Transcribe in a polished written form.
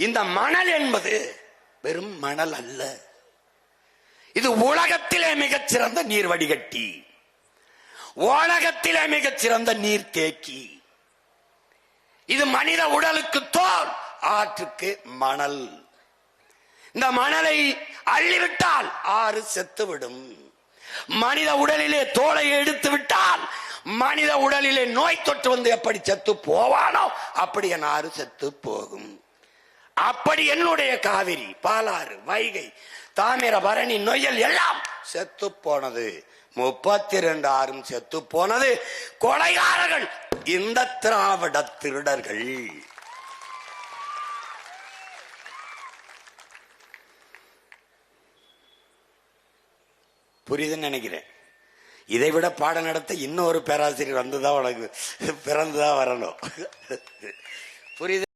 இந்த மணல் என்பது வெறும் மணல் அல்ல, இது உலகத்திலே மிகச்சிறந்த நீர் வடிகட்டி, உலகத்திலே மிகச்சிறந்த நீர் தேக்கி. இது மனித உடலுக்கு தோல், ஆற்றுக்கு மணல். இந்த மணலை அள்ளிவிட்டால் ஆறு செத்துவிடும். மனித உடலிலே தோலை எடுத்து விட்டால் மனித உடலிலே நோய் தொற்று வந்து எப்படி செத்து போவானோ அப்படி என் ஆறு செத்து போகும். அப்படி என்னுடைய காவிரி, பாலாறு, வைகை, தாமிரபரணி, நொய்யல் எல்லாம் செத்து போனது. 32 ஆறும் செத்து போனது. கொலைகாரர்கள் இந்த திராவிட திருடர்கள். புரியுதுன்னு நினைக்கிறேன். இதை விட பாடம் நடத்த இன்னொரு பேராசிரியர் வந்துதான் உனக்கு பிறந்துதான் வரணும். புரியுது.